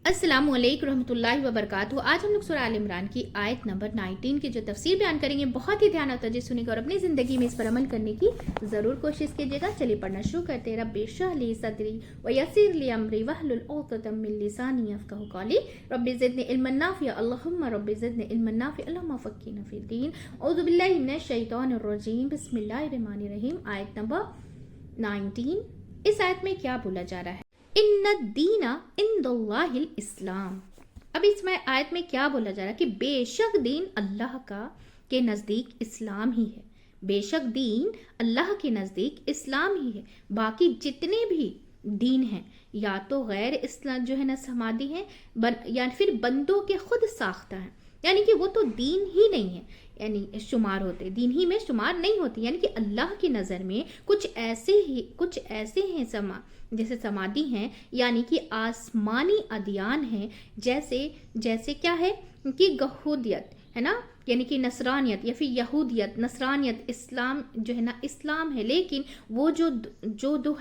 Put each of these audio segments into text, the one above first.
अस्सलामु अलैकुम रहमतुल्लाहि व बरकातुहू। आज हम लोग सूरह आल इमरान की आयत नंबर 19 की जो तफसीर बयान करेंगे, बहुत ही ध्यान और तवज्जो सुनिएगा और अपनी ज़िंदगी में इस पर अमल करने की ज़रूर कोशिश कीजिएगा। चलिए पढ़ना शुरू करते हैं। रब्बि इश्रह ली सदरी व यस्सिर ली अमरी वहलुल उक़दतम मिन लिसानी यफ़क़हू क़ौली रब्बि ज़िदनी इल्मन नाफ़िअ अल्लाहुम्मा रब्बि ज़िदनी इल्मन नाफ़िअ अल्लाहुम्मा फ़क़्हिना फ़िद्दीन औज़ु बिल्लाहि मिनश शैतानिर रजीम बिस्मिल्लाहिर रहमानिर रहीम। आयत नंबर 19। इस आयत में क्या बोला जा रहा है? इन्ना दीना इंदल्लाहिल इस्लाम। अब इसमें आयत में क्या बोला जा रहा है कि बेशक दीन अल्लाह का के नज़दीक इस्लाम ही है। बेशक दीन अल्लाह के नज़दीक इस्लाम ही है। बाकी जितने भी दीन हैं या तो गैर इस्लाम जो है ना समाधी हैं या फिर बंदों के खुद साख्ता हैं, यानी कि वो तो दीन ही नहीं है, यानी शुमार होते दीन ही में शुमार नहीं होती। यानी कि अल्लाह की नज़र में कुछ ऐसे हैं जैसे समाधि हैं, यानी कि आसमानी अदियान हैं, जैसे क्या है कि यहूदियत है ना, यानी कि नसरानियत या फिर यहूदियत नसरानियत, इस्लाम जो है ना इस्लाम है, लेकिन वो जो दो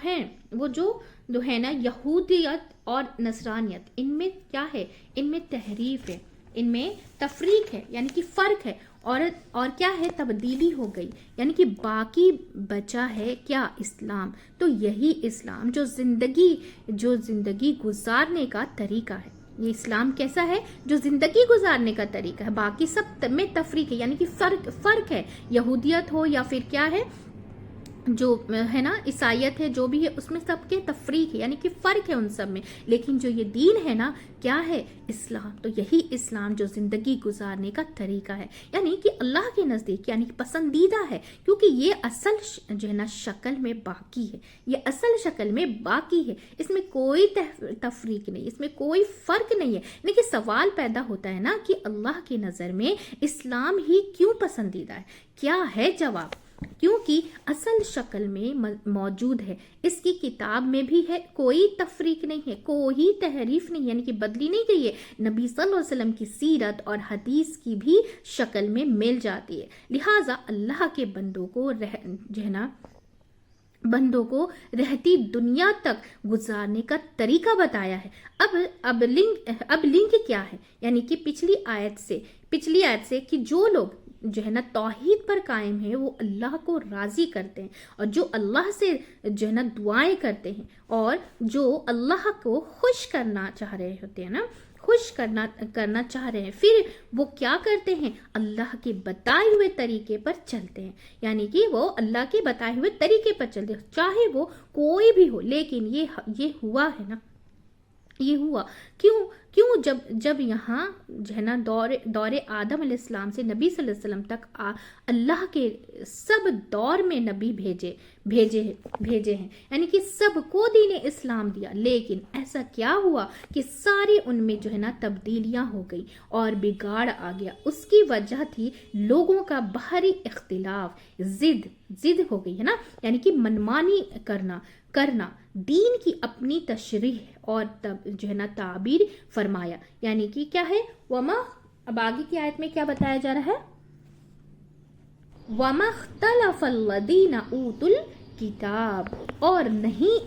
है ना यहूदियत और नसरानियत, इनमें क्या है? इनमें तहरीफ है, इनमें तफरीक है, यानी कि फ़र्क है और क्या है? तब्दीली हो गई, यानी कि बाकी बचा है क्या? इस्लाम। तो यही इस्लाम जो ज़िंदगी गुजारने का तरीका है, ये इस्लाम कैसा है? जो ज़िंदगी गुजारने का तरीका है। बाकी सब में तफरीक है, यानी कि फ़र्क है। यहूदियत हो या फिर क्या है जो है ना ईसाइयत है, जो भी है उसमें सबके तफरीक है, यानी कि फ़र्क है उन सब में। लेकिन जो ये दीन है ना, क्या है? इस्लाम। तो यही इस्लाम जो ज़िंदगी गुजारने का तरीका है, यानी कि अल्लाह के नज़दीक यानी कि पसंदीदा है, क्योंकि ये असल जो है ना शक्ल में बाकी है, ये असल शक्ल में बाकी है, इसमें कोई तफरीक नहीं, इसमें कोई फ़र्क नहीं है। यानी कि सवाल पैदा होता है ना कि अल्लाह की नज़र में इस्लाम ही क्यों पसंदीदा है? क्या है जवाब? क्योंकि असल शक्ल में मौजूद है, इसकी किताब में भी है, कोई तफरीक नहीं है, कोई तहरीफ नहीं, यानी कि बदली नहीं गई है। नबी सल्लल्लाहु अलैहि वसल्लम की सीरत और हदीस की भी शक्ल में मिल जाती है। लिहाजा अल्लाह के बंदों को रहती दुनिया तक गुजारने का तरीका बताया है। अब लिंक क्या है? यानी कि पिछली आयत से कि जो लोग जो है ना तौहीद पर कायम है, वो अल्लाह को राजी करते हैं, और जो अल्लाह से जो है ना दुआएं करते हैं, और जो अल्लाह को खुश करना चाह रहे होते हैं ना, खुश करना चाह रहे हैं, फिर वो क्या करते हैं? अल्लाह के बताए हुए तरीके पर चलते हैं, यानी कि वो अल्लाह के बताए हुए तरीके पर चलते हैं, चाहे वो कोई भी हो। लेकिन ये हुआ है ना, ये हुआ क्यों? जब यहाँ जो है ना दौरे आदम अलैहिस्सलाम से नबी सल्लल्लाहु अलैहि वसल्लम तक अल्लाह के सब दौर में नबी भेजे हैं, यानी कि सबको दीन इस्लाम दिया। लेकिन ऐसा क्या हुआ कि सारी उनमें जो है ना तब्दीलियां हो गई और बिगाड़ आ गया। उसकी वजह थी लोगों का बाहरी इख्तिलाफ, जिद हो गई है ना, यानी कि मनमानी करना दीन की अपनी तशरीह और तब जो है ना ताबीर फरमाया, यानी कि क्या है? वमा, अब आगे की आयत में क्या बताया जा रहा है? वमा इख्तलफल्लज़ीना ऊतुल किताब, और नहीं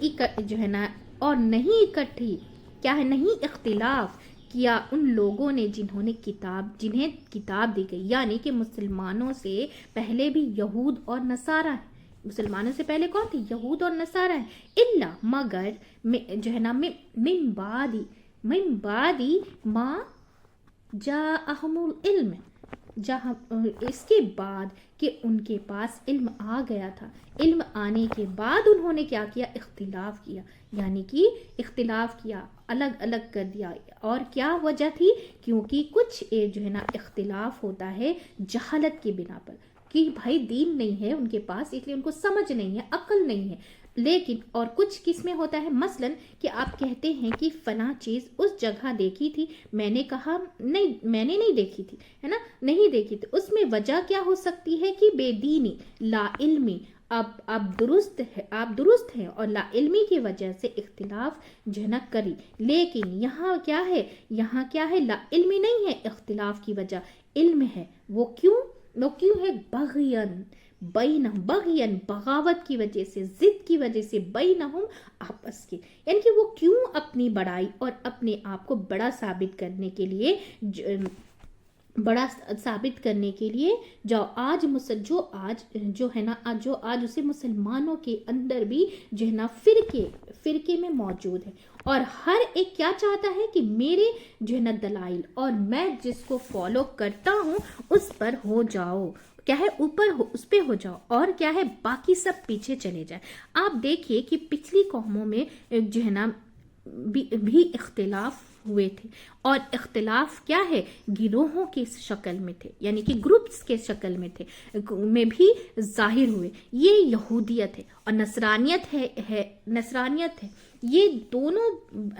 इकट्ठी क्या है? नहीं इख्तिलाफ किया उन लोगों ने जिन्हें किताब दी गई, यानी कि मुसलमानों से पहले भी यहूद और नसारा है। मुसलमानों से पहले कौन थे? यहूद और नसारा है। इल्ला, मगर जो है ना मिन बादी मा जाअहुमुल इल्म, जहाँ इसके बाद कि उनके पास इल्म आ गया था। इल्म आने के बाद उन्होंने क्या किया? इख्तिलाफ किया, यानी कि इख्तिलाफ किया, अलग अलग कर दिया। और क्या वजह थी? क्योंकि कुछ जो है ना इख्तिलाफ होता है जहालत की बिना पर, कि भाई दीन नहीं है उनके पास, इसलिए उनको समझ नहीं है, अक्ल नहीं है। लेकिन और कुछ किस में होता है? मसलन कि आप कहते हैं कि फला चीज़ उस जगह देखी थी, मैंने कहा नहीं, मैंने नहीं देखी थी, है ना, नहीं देखी थी। उसमें वजह क्या हो सकती है? कि बेदीनी, ला इल्मी, आप दुरुस्त हैं और ला इल्मी की वजह से इख्तिलाफ जो है ना करी। लेकिन यहाँ क्या है? ला इल्मी नहीं है इख्तिलाफ की वजह, इल्म है। वो क्यों है? बैनहुम बग़यन, बगावत की वजह से, जिद की वजह से, बैनहुम आपस के, यानी कि वो क्यों अपनी बड़ाई और अपने आप को बड़ा साबित करने के लिए जो आज उसे मुसलमानों के अंदर भी जो है ना फिरके में मौजूद है, और हर एक क्या चाहता है कि मेरे जो है ना दलाइल और मैं जिसको फॉलो करता हूँ उस पर हो जाओ, क्या है ऊपर हो, उस पे हो जाओ, और क्या है बाकी सब पीछे चले जाए। आप देखिए कि पिछली कौमों में जो है ना भी इख्तिलाफ हुए थे, और इख्तिलाफ क्या है गिरोहों की शक्ल में थे, यानी कि ग्रुप्स के शक्ल में थे, में भी जाहिर हुए। ये यहूदियत है और नसरानियत है। ये दोनों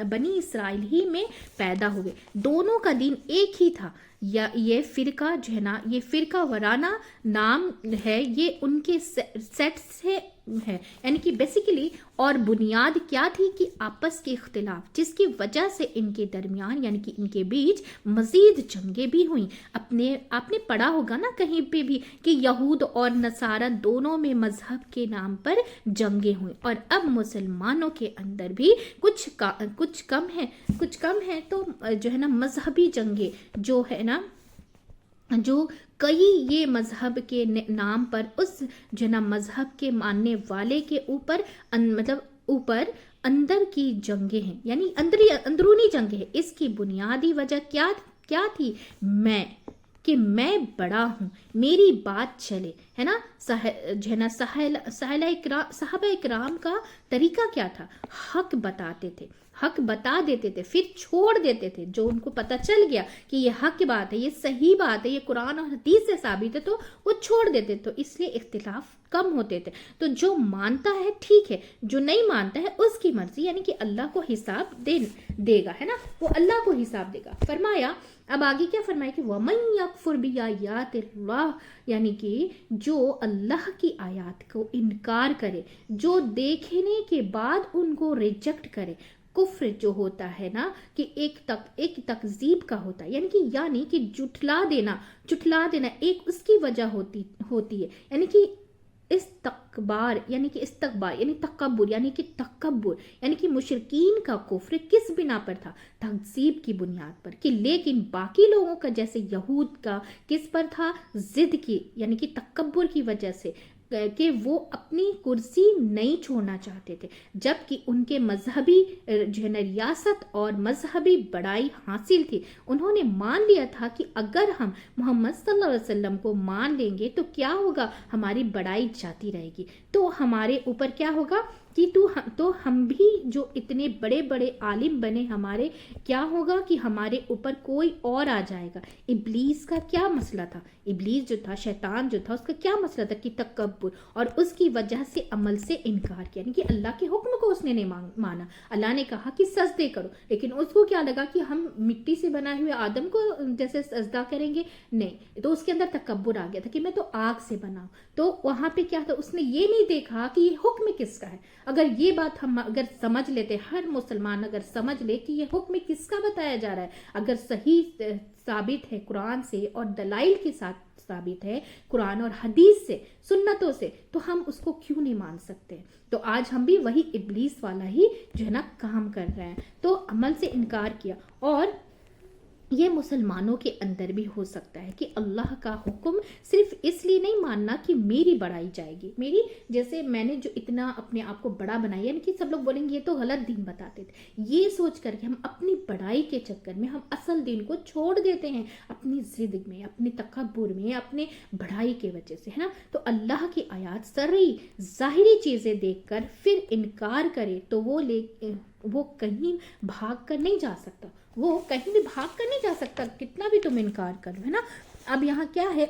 बनी इसराइल ही में पैदा हुए, दोनों का दीन एक ही था। या ये फिरका जो है ना, ये फिरका वराना नाम है, ये उनके सेट से है, यानी कि बेसिकली, और बुनियाद क्या थी कि आपस के इख्तिलाफ, जिसकी वजह से इनके दरमियान यानी कि इनके बीच मजीद जंगें भी हुई। आपने पढ़ा होगा ना कहीं पे भी कि यहूद और नसारा दोनों में मजहब के नाम पर जंगें हुई, और अब मुसलमानों के अंदर भी कुछ कम है तो जो है ना मजहबी जंगें जो है ना, जो कई ये मजहब के नाम पर उस जो ना मजहब के मानने वाले के ऊपर ऊपर अंदर की जंगें हैं, यानी अंदरूनी जंगें हैं। इसकी बुनियादी वजह क्या थी? मैं बड़ा हूँ, मेरी बात चले, है ना। जो है ना साहबा इकराम का तरीका क्या था? हक बता देते थे, फिर छोड़ देते थे। जो उनको पता चल गया कि ये हक बात है, ये सही बात है, ये कुरान और हदीस से साबित है, तो वो छोड़ देते। तो इसलिए इख्तिलाफ कम होते थे। तो जो मानता है ठीक है, जो नहीं मानता है उसकी मर्जी, यानी कि अल्लाह को हिसाब देगा, है ना, वो अल्लाह को हिसाब देगा। फरमाया, अब आगे क्या फरमाया कि वमन यकफुर बिआयातिल्लाह, यानी कि जो अल्लाह की आयत को इनकार करे, जो देखने के बाद उनको रिजेक्ट करे। कुफ्र जो होता है ना कि एक तकजीब का होता है, यानी कि जुठला देना एक उसकी वजह होती है, यानी कि इस्तकबार यानी तकब्बुर, यानी कि मुशरिकीन का कुफ्र किस बिना पर था? तहजीब की बुनियाद पर। कि लेकिन बाकी लोगों का जैसे यहूद का किस पर था? जिद की, यानी कि तकब्बुर की वजह से, कि वो अपनी कुर्सी नहीं छोड़ना चाहते थे, जबकि उनके मजहबी जो है ना रियासत और मजहबी बड़ाई हासिल थी। उन्होंने मान लिया था कि अगर हम मोहम्मद सल्लल्लाहु अलैहि वसल्लम को मान लेंगे तो क्या होगा? हमारी बड़ाई जाती रहेगी, तो हमारे ऊपर क्या होगा कि तो हम भी जो इतने बड़े बड़े आलिम बने, हमारे क्या होगा कि हमारे ऊपर कोई और आ जाएगा। इब्लीस का क्या मसला था? इब्लीस जो था, शैतान जो था, उसका क्या मसला था? कि तकब्बुर, और उसकी वजह से अमल से इनकार किया, यानी कि अल्लाह के हुक्म को उसने नहीं माना। अल्लाह ने कहा कि सजदे करो, लेकिन उसको क्या लगा कि हम मिट्टी से बनाए हुए आदम को जैसे सजदा करेंगे, नहीं। तो उसके अंदर तकब्बुर आ गया था कि मैं तो आग से बना। तो वहां पे क्या था? उसने ये नहीं देखा कि ये हुक्म किसका है। अगर ये बात हम अगर समझ लेते, हर मुसलमान अगर समझ ले कि ये हुक्म किसका बताया जा रहा है, अगर सही साबित है कुरान से और दलाइल के साथ साबित है कुरान और हदीस से, सुन्नतों से, तो हम उसको क्यों नहीं मान सकते? तो आज हम भी वही इब्लीस वाला ही जो है ना काम कर रहे हैं। तो अमल से इनकार किया, और ये मुसलमानों के अंदर भी हो सकता है कि अल्लाह का हुक्म सिर्फ इसलिए नहीं मानना कि मेरी बढ़ाई जाएगी, मेरी जैसे मैंने जो इतना अपने आप को बड़ा बनाया, यानी कि सब लोग बोलेंगे ये तो गलत दीन बताते थे, ये सोच करके हम अपनी बढ़ाई के चक्कर में हम असल दीन को छोड़ देते हैं, अपनी जिद में, अपने तकब्बुर में, अपने बढ़ाई के वजह से, है ना। तो अल्लाह की आयत सरई ज़ाहिरी चीज़ें देखकर फिर इनकार करे तो वो कहीं भाग कर नहीं जा सकता, वो कहीं भी भाग कर नहीं जा सकता, कितना भी तुम इनकार करो, है ना। अब यहाँ क्या है?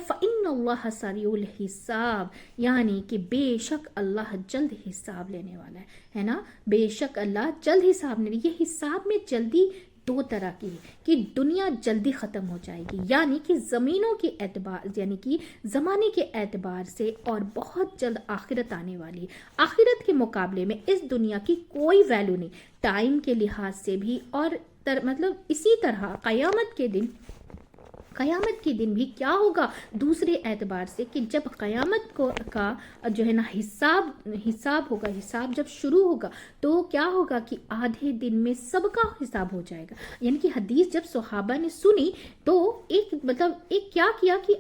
फ़इन्नल्लाह सरीउल हिसाब, यानी कि बेशक अल्लाह जल्द हिसाब लेने वाला है ना। बेशक अल्लाह जल्द हिसाब लेने, ये हिसाब में जल्दी दो तरह की है कि दुनिया जल्दी ख़त्म हो जाएगी, यानी कि ज़मीनों के एतबार, यानी कि ज़माने के एतबार से, और बहुत जल्द आखिरत आने वाली है। आखिरत के मुकाबले में इस दुनिया की कोई वैल्यू नहीं, टाइम के लिहाज से भी, और मतलब इसी तरह क़यामत के दिन क़यामत के दिन भी क्या होगा दूसरे एतबार से कि जब क़यामत को का जो है ना हिसाब होगा, हिसाब जब शुरू होगा तो क्या होगा कि आधे दिन में सबका हिसाब हो जाएगा। यानी कि हदीस जब सहाबा ने सुनी तो एक क्या किया कि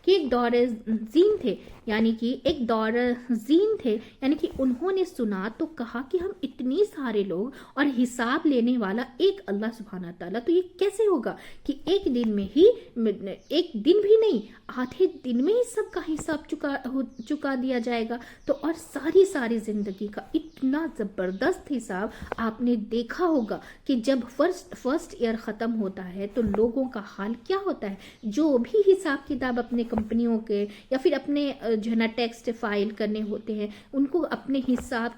एक दौरजीन थे, यानी कि एक दौरजीन थे, यानी कि उन्होंने सुना तो कहा कि हम इतने सारे लोग और हिसाब लेने वाला एक अल्लाह सुब्हाना ताला, तो ये कैसे होगा कि एक दिन में ही, एक दिन भी नहीं आधे दिन में ही सबका हिसाब चुका दिया जाएगा। तो और सारी जिंदगी का इतना ज़बरदस्त हिसाब आपने देखा होगा कि जब फर्स्ट ईयर ख़त्म होता है तो लोगों का हाल क्या होता है। जो भी हिसाब किताब अपने कंपनियों के या फिर अपने जो है ना टेक्स्ट फाइल करने होते हैं, उनको अपने हिसाब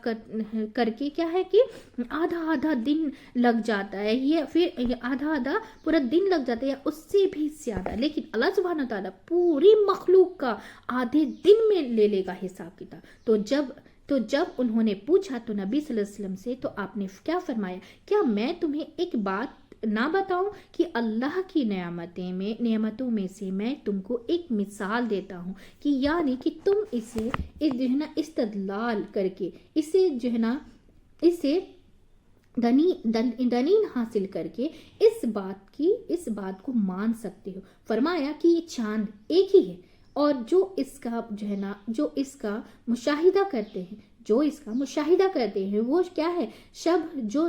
करके क्या है कि आधा दिन लग जाता है, या फिर आधा पूरा दिन लग जाता है या उससे भी ज़्यादा। लेकिन अल्लाह सुब्हानहू तआला पूरी मखलूक का आधे दिन में ले लेगा हिसाब किताब। तो जब उन्होंने पूछा तो नबी सल्लल्लाहु अलैहि वसल्लम से, तो आपने क्या फरमाया, क्या मैं तुम्हें एक बात ना बताऊं कि अल्लाह की नेमतों में से मैं तुमको एक मिसाल देता हूं कि यानी कि तुम इसे जो है ना इस्तदलाल करके, इसे जो है ना इसे दलील हासिल करके इस बात को मान सकते हो। फरमाया कि ये चांद एक ही है और जो इसका मुशाहिदा करते हैं वो क्या है, शब जो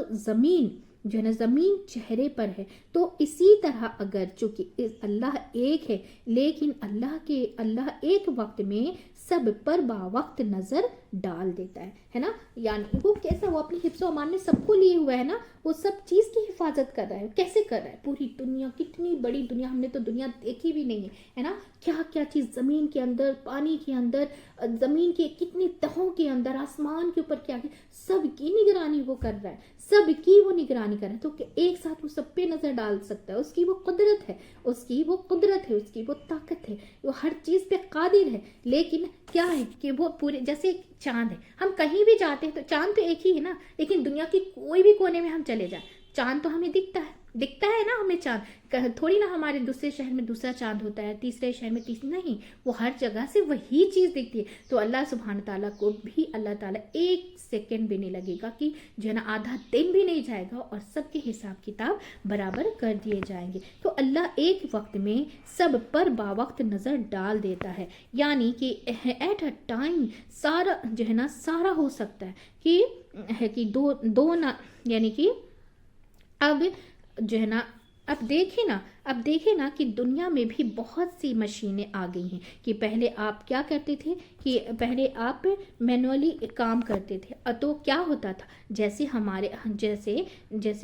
ज़मीन चेहरे पर है। तो इसी तरह अगर चूंकि अल्लाह एक है, लेकिन अल्लाह एक वक्त में सब पर बावक्त नजर डाल देता है ना। यानी वो कैसा, वो अपनी हिफ्ज़ व अमान में सबको लिए हुआ है ना, वो सब चीज़ की हिफाजत कर रहा है। कैसे कर रहा है, पूरी दुनिया, कितनी बड़ी दुनिया, हमने तो दुनिया देखी भी नहीं है ना। क्या चीज़ ज़मीन के अंदर, पानी के अंदर, ज़मीन के कितनी तहों के अंदर, आसमान के ऊपर क्या है, सबकी निगरानी वो कर रहा है, सबकी वो निगरानी कर रहा है। तो एक साथ वो सब पे नज़र डाल सकता है। उसकी वो कुदरत है, उसकी वो ताकत है, वो हर चीज़ पे कादिर है। लेकिन क्या है कि वो पूरे, जैसे एक चांद है, हम कहीं भी जाते हैं तो चांद तो एक ही है ना, लेकिन दुनिया के कोई भी कोने में हम चले जाए चांद तो हमें दिखता है ना हमें चांद। थोड़ी ना हमारे दूसरे शहर में दूसरा चांद होता है, तीसरे शहर में तीसरा, नहीं, वो हर जगह से वही चीज़ दिखती है। तो अल्लाह सुब्हान ताला को भी अल्लाह ताला एक सेकंड भी नहीं लगेगा कि जो है ना आधा दिन भी नहीं जाएगा और सबके हिसाब किताब बराबर कर दिए जाएंगे। तो अल्लाह एक वक्त में सब पर बावक्त नज़र डाल देता है, यानी कि एट अ टाइम सारा जो है ना सारा हो सकता है कि दो ना, यानी कि अब जो है ना अब देखें ना कि दुनिया में भी बहुत सी मशीनें आ गई हैं कि पहले आप क्या करते थे कि पहले आप मैनुअली काम करते थे। तो क्या होता था, जैसे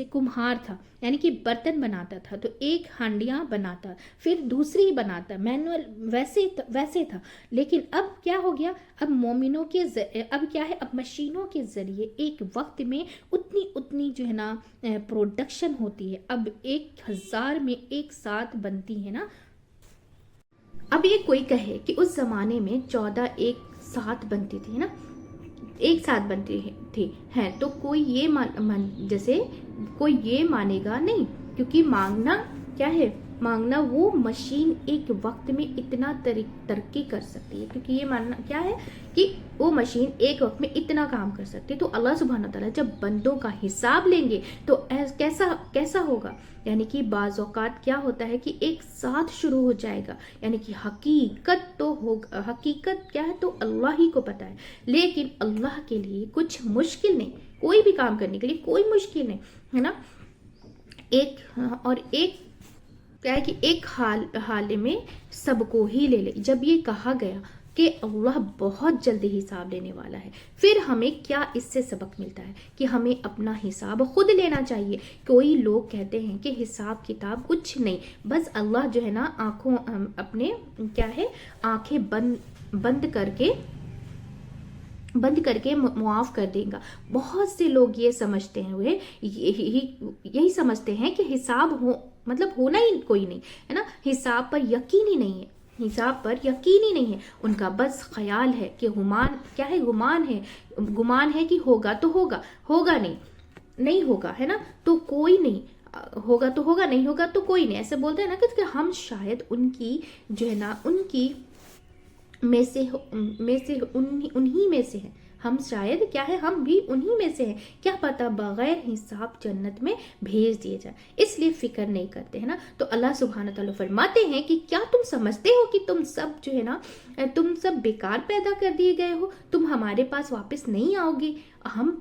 कुम्हार था, यानी कि बर्तन बनाता था तो एक हांडियाँ बनाता, फिर दूसरी बनाता, मैनुअल वैसे था। लेकिन अब क्या हो गया, अब अब मशीनों के ज़रिए एक वक्त में उतनी जो है ना प्रोडक्शन होती है। अब 1000 में एक साथ बनती है ना। अब ये कोई कहे कि उस जमाने में 14 एक साथ बनती थी ना, एक साथ बनती थी है, तो कोई ये मानेगा नहीं, क्योंकि मांगना वो मशीन एक वक्त में इतना तरक्की कर सकती है, क्योंकि ये मानना क्या है कि वो मशीन एक वक्त में इतना काम कर सकती है। तो अल्लाह सुब्हान व तआला जब बंदों का हिसाब लेंगे तो कैसा होगा, यानी कि बाज़ औक़ात क्या होता है कि एक साथ शुरू हो जाएगा, यानी कि हकीकत क्या है तो अल्लाह ही को पता है। लेकिन अल्लाह के लिए कुछ मुश्किल नहीं, कोई भी काम करने के लिए कोई मुश्किल नहीं है ना। एक क्या है कि एक हाल में सबको ही ले ले। जब ये कहा गया कि अल्लाह बहुत जल्दी हिसाब लेने वाला है, फिर हमें क्या इससे सबक मिलता है कि हमें अपना हिसाब खुद लेना चाहिए। कोई लोग कहते हैं कि हिसाब किताब कुछ नहीं, बस अल्लाह जो है ना आंखें बंद करके मुआफ कर देगा। बहुत से लोग ये समझते हैं, यही समझते हैं कि हिसाब होना ही कोई नहीं है ना, हिसाब पर यकीन ही नहीं है। उनका बस ख्याल है कि गुमान है कि होगा तो होगा नहीं होगा है ना, तो कोई नहीं। ہوگا تو ہوگا, نہیں ہوگا تو کوئی نہیں. ایسے بولتے ہیں نا کہ ہم شاید ان کی جو ہے نا ان کی میں سے انہی میں سے ہیں. ہم شاید کیا ہے, ہم بھی انہی میں سے ہیں, کیا پتا بغیر حساب جنت میں بھیج دیے جائیں. اس لیے فکر نہیں کرتے ہیں نا. تو اللہ سبحانہ تعالیٰ فرماتے ہیں کہ کیا تم سمجھتے ہو کہ تم سب جو ہے نا تم سب بیکار پیدا کر دیے گئے ہو, تم ہمارے پاس واپس نہیں آؤ گے. ہم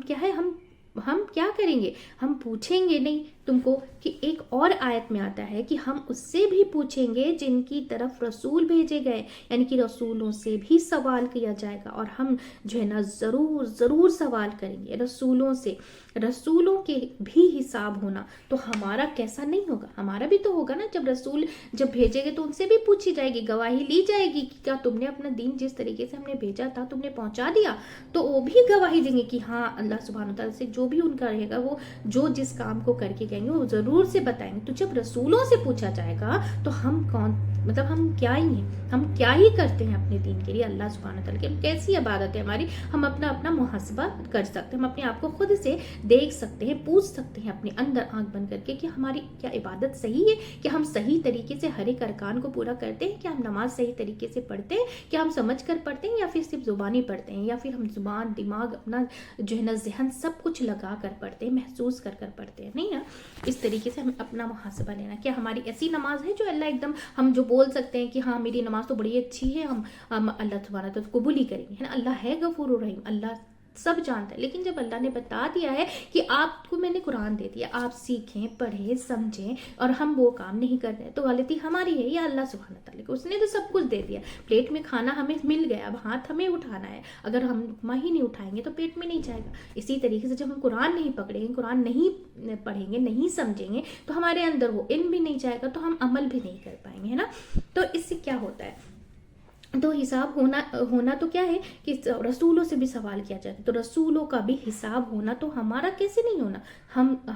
کیا ہے, ہم کیا کریں گے, ہم پوچھیں گے نہیں تم کو. کہ ایک اور آیت میں آتا ہے کہ ہم اس سے بھی پوچھیں گے جن کی طرف رسول بھیجے گئے, یعنی کہ رسولوں سے بھی سوال کیا جائے گا. اور ہم جو ہے نا ضرور سوال کریں گے رسولوں سے. رسولوں کے بھی حساب ہونا تو ہمارا کیسا نہیں ہوگا, ہمارا بھی تو ہوگا نا. جب رسول جب بھیجے گے تو ان سے بھی پوچھی جائے گی, گواہی لی جائے گی کہ کیا تم نے اپنا دین جس طریقے سے ہم نے بھیجا تھا تم نے پہنچا دیا. تو وہ بھی گواہی دیں گے کہ ہاں اللہ سبحانہ تعالیٰ سے جو بھی ان کا رہے گا, وہ جو جس کام کو کر کے گئیں گے وہ ضرور سے بتائیں گے. تو جب رسولوں سے پوچھا جائے گا تو ہم کون, مطلب ہم کیا ہی ہیں, ہم کیا ہی کرتے ہیں اپنے دین کے لیے. اللہ سبحانہ تعالیٰ کی کیسی عبادت ہے ہماری, ہم اپنا محاسبہ کر سکتے ہیں, ہم اپنے آپ کو خود سے دیکھ سکتے ہیں, پوچھ سکتے ہیں اپنے اندر آنکھ بند کر کے کہ ہماری کیا عبادت صحیح ہے, کہ ہم صحیح طریقے سے ہر ایک ارکان کو پورا کرتے ہیں, کیا ہم نماز صحیح طریقے سے پڑھتے ہیں, کیا ہم سمجھ کر پڑھتے ہیں یا پھر صرف زبانی پڑھتے ہیں, یا پھر ہم زبان دماغ اپنا جو ہے نا ذہن سب کچھ لگا کر پڑھتے ہیں, محسوس کر کر پڑھتے ہیں. نہیں نا, اس طریقے سے ہمیں اپنا محاسبہ لینا. کیا ہماری ایسی نماز ہے جو اللہ ایک دم ہم جو بول سکتے ہیں کہ ہاں میری نماز تو بڑی اچھی ہے, ہم اللہ تبارک و تعالیٰ قبول ہی کریں گے, ہے نا. اللہ ہے غفور الرحیم, اللہ سب جانتا ہے. لیکن جب اللہ نے بتا دیا ہے کہ آپ کو میں نے قرآن دے دیا, آپ سیکھیں, پڑھیں, سمجھیں, اور ہم وہ کام نہیں کر رہے, تو غلطی ہماری ہے یا اللہ سبحانہ تعالیٰ کو. اس نے تو سب کچھ دے دیا, پلیٹ میں کھانا ہمیں مل گیا, اب ہاتھ ہمیں اٹھانا ہے. اگر ہم ہی نہیں اٹھائیں گے تو پیٹ میں نہیں جائے گا. اسی طریقے سے جب ہم قرآن نہیں پکڑیں گے, قرآن نہیں پڑھیں گے, نہیں سمجھیں گے, تو ہمارے اندر وہ علم بھی نہیں جائے گا, تو ہم عمل بھی نہیں کر پائیں گے, ہے نا. تو اس سے کیا ہوتا ہے, تو حساب ہونا تو کیا ہے کہ رسولوں سے بھی سوال کیا جاتا ہے. تو رسولوں کا بھی حساب ہونا تو ہمارا کیسے نہیں ہونا.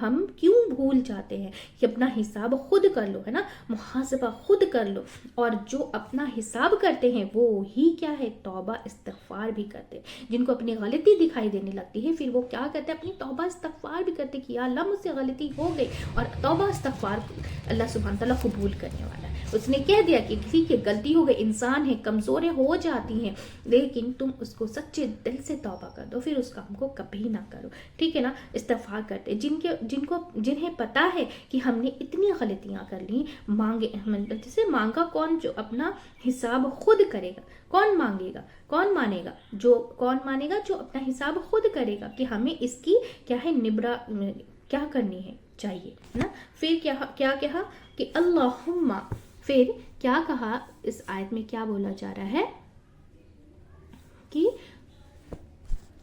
ہم کیوں بھول جاتے ہیں کہ اپنا حساب خود کر لو, ہے نا, محاسبہ خود کر لو. اور جو اپنا حساب کرتے ہیں وہ ہی کیا ہے, توبہ استغفار بھی کرتے ہیں. جن کو اپنی غلطی دکھائی دینے لگتی ہے پھر وہ کیا کرتے ہیں, اپنی توبہ استغفار بھی کرتے کہ یا اللہ مجھ سے غلطی ہو گئی. اور توبہ استغفار اللہ سبحانہ تعالیٰ قبول کرنے والا ہے. اس نے کہہ دیا کہ کسی کی غلطی ہو گئی, انسان ہے, کمزوریں ہو جاتی ہیں, لیکن تم اس کو سچے دل سے توبہ کر دو, پھر اس کام کو کبھی نہ کرو. ٹھیک ہے نا. استغفار کرتے جنہیں پتا ہے کہ ہم نے اتنی غلطیاں کر لی, جسے مانگا کون, جو اپنا حساب خود کرے گا. کون مانگے گا, کون مانے گا, کون مانے گا جو اپنا حساب خود کرے گا کہ ہمیں اس کی کیا ہے نبرا کیا کرنی ہے چاہیے نا. پھر کیا کہا کہ اللہم, پھر کیا کہا اس آیت میں, کیا بولا جا رہا ہے کہ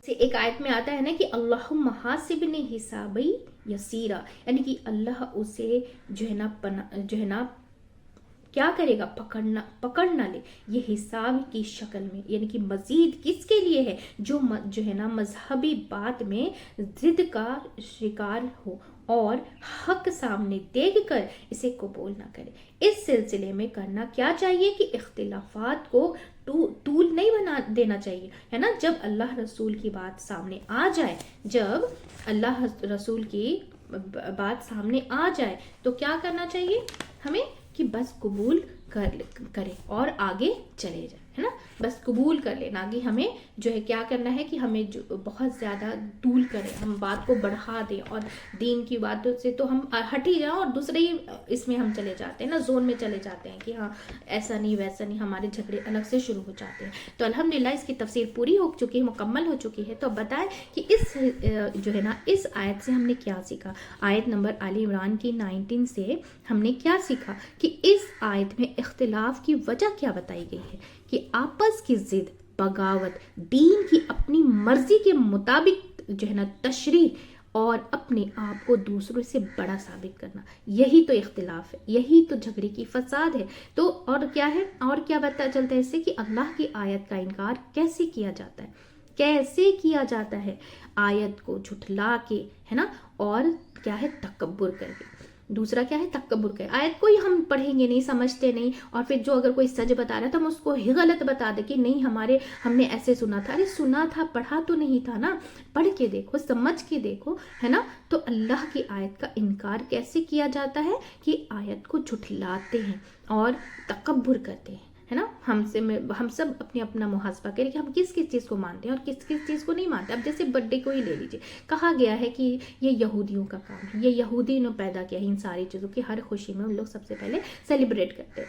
ایک آیت میں آتا ہے نا کہ اللہم حاسبنی حسابی یسیرا, یعنی کہ اللہ اسے جو ہے نا کیا کرے گا, پکڑ نہ لے یہ حساب کی شکل میں. یعنی کہ مزید کس کے لیے ہے, جو ہے نا مذہبی بات میں ضد کا شکار ہو اور حق سامنے دیکھ کر اسے قبول نہ کرے. اس سلسلے میں کرنا کیا چاہیے کہ اختلافات کو طول نہیں بنا دینا چاہیے, ہے نا. جب اللہ رسول کی بات سامنے آ جائے, جب اللہ رسول کی بات سامنے آ جائے تو کیا کرنا چاہیے ہمیں, کہ بس قبول کرے اور آگے چلے جائے, ہے نا. بس قبول کر لینا کہ ہمیں جو ہے کیا کرنا ہے کہ ہمیں جو بہت زیادہ طول کرے, ہم بات کو بڑھا دیں اور دین کی باتوں سے تو ہم ہٹ ہی جائیں اور دوسرے ہی اس میں ہم چلے جاتے ہیں نا, زون میں چلے جاتے ہیں کہ ہاں ایسا نہیں ویسا نہیں, ہمارے جھگڑے الگ سے شروع ہو جاتے ہیں. تو الحمدللہ اس کی تفسیر پوری ہو چکی ہے, مکمل ہو چکی ہے. تو بتائیں کہ اس جو ہے نا اس آیت سے ہم نے کیا سیکھا. آیت نمبر آل عمران کی 19 سے ہم نے کیا سیکھا کہ اس آیت میں اختلاف کی وجہ کیا بتائی گئی ہے, کہ آپس کی ضد, بغاوت, دین کی اپنی مرضی کے مطابق جو ہے نا تشریح اور اپنے آپ کو دوسروں سے بڑا ثابت کرنا, یہی تو اختلاف ہے, یہی تو جھگڑے کی فساد ہے. تو اور کیا ہے, اور کیا پتہ چلتا ہے اس سے کہ اللہ کی آیت کا انکار کیسے کیا جاتا ہے, کیسے کیا جاتا ہے, آیت کو جھٹلا کے, ہے نا, اور کیا ہے تکبر کر کے. दूसरा क्या है, तकब्बुर का। आयत को ही हम पढ़ेंगे नहीं, समझते नहीं, और फिर जो अगर कोई सच बता रहा है तो हम उसको ही गलत बता दे कि नहीं हमने ऐसे सुना था। अरे सुना था, पढ़ा तो नहीं था ना, पढ़ के देखो, समझ के देखो, है ना। तो अल्लाह की आयत का इनकार कैसे किया जाता है कि आयत को झुठलाते हैं और तकब्बुर करते हैं, है ना। हम सब अपने अपना मुहासबा करें कि हम किस किस चीज़ को मानते हैं और किस किस चीज़ को नहीं मानते। अब जैसे बर्थडे को ही ले लीजिए, कहा गया है कि ये यहूदियों का काम है, ये यहूदी ने पैदा किया है इन सारी चीज़ों की। हर खुशी में उन लोग सबसे पहले सेलिब्रेट करते हैं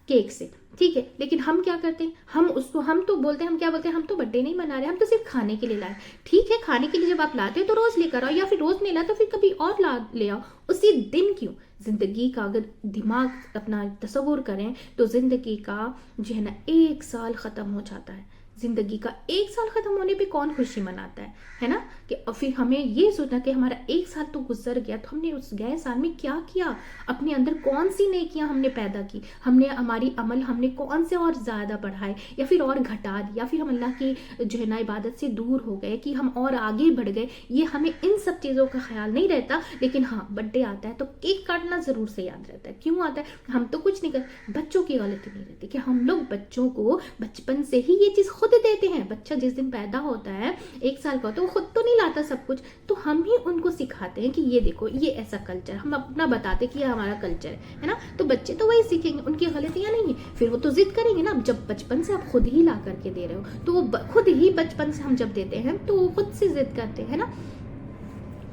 केक से, ठीक है। लेकिन हम क्या करते हैं, हम तो बोलते हैं, हम क्या बोलते हैं, हम तो बर्थडे नहीं मना रहे, हम तो सिर्फ खाने के लिए लाए। ठीक है, खाने के लिए जब आप लाते हो तो रोज लेकर आओ, या फिर रोज नहीं लाए तो फिर कभी और ले आओ, उसी दिन क्यों। जिंदगी का अगर दिमाग अपना तसव्वुर करें तो जिंदगी का जो है ना 1 साल खत्म हो जाता है। जिंदगी का 1 साल खत्म होने पे कौन खुशी मनाता है ना। कि फिर हमें ये सोचना कि हमारा 1 साल तो गुजर गया, तो हमने उस गए साल में क्या किया, अपने अंदर कौन सी नेकियां हमने पैदा की, हमने हमारी अमल हमने कौन से और ज्यादा बढ़ाए या फिर और घटा दिया, फिर हम अल्लाह की जो है ना इबादत से दूर हो गए कि हम और आगे बढ़ गए। ये हमें इन सब चीजों का ख्याल नहीं रहता। लेकिन हाँ, बर्थडे आता है तो केक काटना जरूर से याद रहता है। क्यों आता है, हम तो कुछ नहीं कर। बच्चों की गलती नहीं रहती कि हम लोग बच्चों को बचपन से ही ये चीज खुद देते हैं। बच्चा जिस दिन पैदा होता है 1 साल का, तो वो खुद तो नहीं लाता सब कुछ, तो हम ही उनको सिखाते हैं कि ये देखो ये ऐसा कल्चर, हम अपना बताते कि ये हमारा कल्चर है ना। तो बच्चे तो वही सीखेंगे, उनकी गलतियां नहीं है, फिर वो तो जिद करेंगे ना। जब बचपन से आप खुद ही ला करके दे रहे हो तो वो खुद ही बचपन से हम जब देते हैं तो वो खुद से जिद करते हैं ना।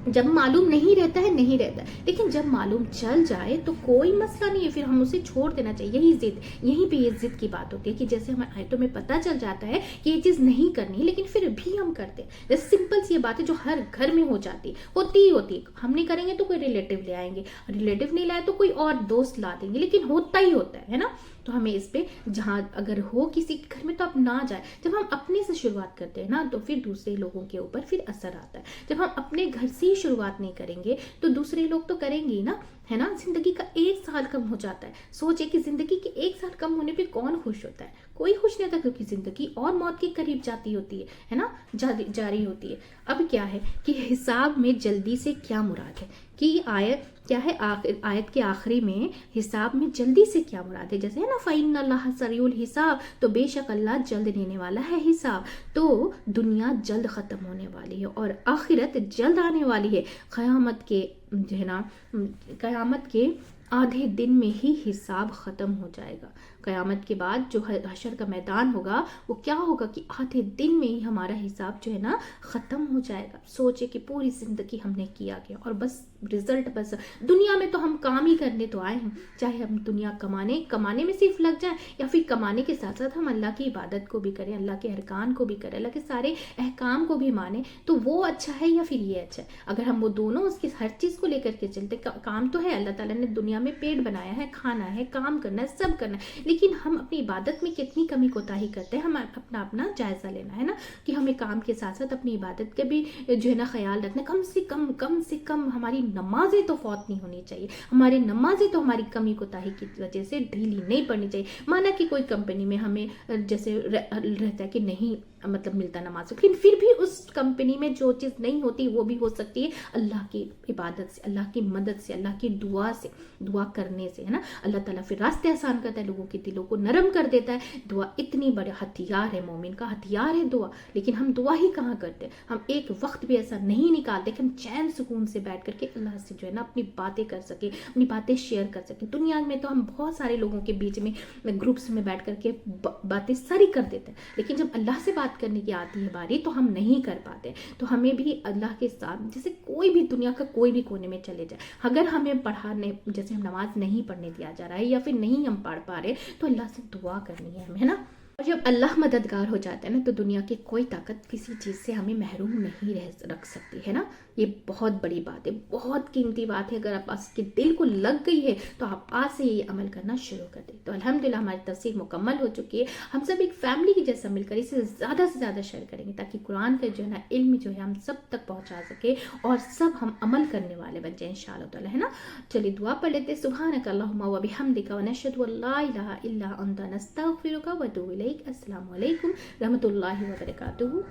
जब मालूम नहीं रहता है नहीं रहता है, लेकिन जब मालूम चल जाए तो कोई मसला नहीं है, फिर हम उसे छोड़ देना चाहिए। यहीं पे ये जिद की बात होती है कि जैसे हमें आयतों में पता चल जाता है कि ये चीज नहीं करनी, लेकिन फिर भी हम करते हैं। जैसे सिंपल सी ये बात है जो हर घर में हो जाती होती है। हम नहीं करेंगे तो कोई रिलेटिव ले आएंगे, रिलेटिव नहीं लाए तो कोई और दोस्त ला देंगे, लेकिन होता ही होता है ना। तो हमें इस पे जहां अगर हो किसी के घर में तो अब ना जाए। जब हम अपने से शुरुआत करते हैं ना तो फिर दूसरे लोगों के ऊपर फिर असर आता है। जब हम अपने घर से ही शुरुआत नहीं करेंगे तो दूसरे लोग तो करेंगे ही ना, है ना। जिंदगी का 1 साल कम हो जाता है। सोचे कि जिंदगी के 1 साल कम होने पे कौन खुश होता है, कोई खुश नहीं होता, क्योंकि जिंदगी और मौत के करीब जाती होती है ना, जारी होती है। अब क्या है कि हिसाब में जल्दी से क्या मुराद है, कि आयत क्या है, आयत के आखिरी में हिसाब में जल्दी से क्या मुराद है। जैसे है ना, फ़इन्नल्लाह सरीउल हिसाब, तो बेशक अल्लाह जल्द लेने वाला है हिसाब। तो दुनिया जल्द खत्म होने वाली है और आखिरत जल्द आने वाली है। क़यामत के जो है ना, क़यामत के आधे दिन में ही हिसाब खत्म हो जाएगा। क़यामत के बाद जो हशर का मैदान होगा वो क्या होगा कि आधे दिन में ही हमारा हिसाब जो है ना ख़त्म हो जाएगा। सोचे कि पूरी ज़िंदगी हमने किया गया और बस रिजल्ट, बस दुनिया में तो हम काम ही करने तो आए हैं, चाहे हम दुनिया कमाने में सिर्फ लग जाए या फिर कमाने के साथ साथ हम अल्लाह की इबादत को भी करें, अल्लाह के अरकान को भी करें, अल्लाह के सारे अहकाम को भी माने, तो वो अच्छा है या फिर ये अच्छा है। अगर हम वो दोनों उसकी हर चीज़ को लेकर के चलते, काम तो है, अल्लाह ताला ने दुनिया में पेट बनाया है, खाना है, काम करना है, सब करना है, लेकिन हम अपनी इबादत में कितनी कमी कोताही करते हैं। हम अपना जायजा लेना है ना, कि हमें काम के साथ साथ अपनी इबादत का भी जो है ना ख्याल रखना। कम से कम हमारी नमाजें तो फौत नहीं होनी चाहिए, हमारी नमाजें तो हमारी कमी कोताही की वजह से ढीली नहीं पड़नी चाहिए। माना कि कोई कंपनी में हमें जैसे रहता है कि नहीं मतलब मिलता नमाज, लेकिन फिर भी उस कंपनी में जो चीज़ नहीं होती वो भी हो सकती है अल्लाह की इबादत से, अल्लाह की मदद से, अल्लाह की दुआ करने से, है ना। अल्लाह ताला फिर रास्ते आसान करता है, लोगों के दिलों को नरम कर देता है। दुआ इतनी बड़े हथियार है, मोमिन का हथियार है दुआ। लेकिन हम दुआ ही कहाँ करते हैं, हम एक वक्त भी ऐसा नहीं निकालते कि हम चैन सुकून से बैठ करके अल्लाह से जो है ना अपनी बातें कर सके, अपनी बातें शेयर कर सके। दुनिया में तो हम बहुत सारे लोगों के बीच में ग्रुप्स में बैठ करके बातें सारी कर देते हैं, लेकिन जब अल्लाह से बात करने की आती है बारी तो हम नहीं कर पाते। तो हमें भी अल्लाह के साथ, जैसे कोई भी दुनिया का कोई भी कोने में चले जाए, अगर हमें पढ़ाने, जैसे हम नमाज नहीं पढ़ने दिया जा रहा है या फिर नहीं हम पढ़ पा रहे, तो अल्लाह से दुआ करनी है हमें, है ना। और जब अल्लाह मददगार हो जाता है ना तो दुनिया की कोई ताकत किसी चीज़ से हमें महरूम नहीं रख सकती, है ना। ये बहुत बड़ी बात है, बहुत कीमती बात है। अगर आप आपके दिल को लग गई है तो आप आज से ये अमल करना शुरू कर दें। तो अल्हम्दुलिल्लाह हमारी तफसीर मुकम्मल हो चुकी है। हम सब एक फैमिली की जैसा मिलकर इसे ज़्यादा से ज़्यादा शेयर करेंगे ताकि कुरान का जो है ना इल्म जो है हम सब तक पहुँचा सके और सब हम अमल करने वाले बन जाए इंशाअल्लाह ताला, है ना। चलिए दुआ पढ़ लेते हैं। सुब्हानक अल्लाहुम्मा व बिहम्दिका व नशहदु अल्ला इलाहा इल्ला अंता नस्तगफिरुका व अतूबु इलैक। अस्सलामु अलैकुम रहमतुल्लाहि व बरकातुहू।